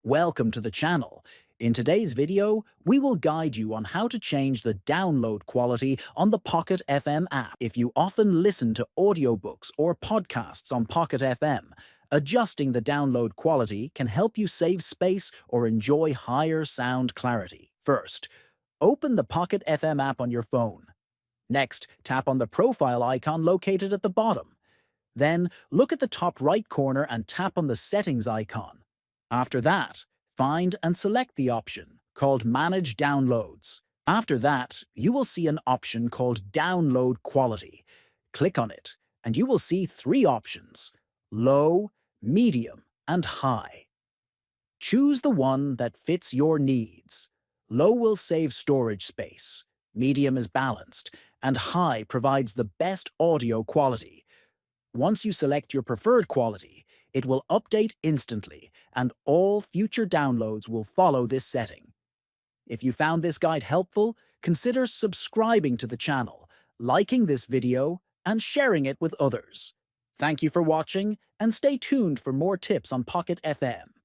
Welcome to the channel. In today's video, we will guide you on how to change the download quality on the Pocket FM app. If you often listen to audiobooks or podcasts on Pocket FM, adjusting the download quality can help you save space or enjoy higher sound clarity. First, open the Pocket FM app on your phone. Next, tap on the profile icon located at the bottom. Then, look at the top right corner and tap on the settings icon. After that, find and select the option called Manage Downloads. After that, you will see an option called Download Quality. Click on it, and you will see three options: Low, Medium, and High. Choose the one that fits your needs. Low will save storage space, Medium is balanced, and High provides the best audio quality. Once you select your preferred quality, it will update instantly, and all future downloads will follow this setting. If you found this guide helpful, consider subscribing to the channel, liking this video, and sharing it with others. Thank you for watching, and stay tuned for more tips on Pocket FM.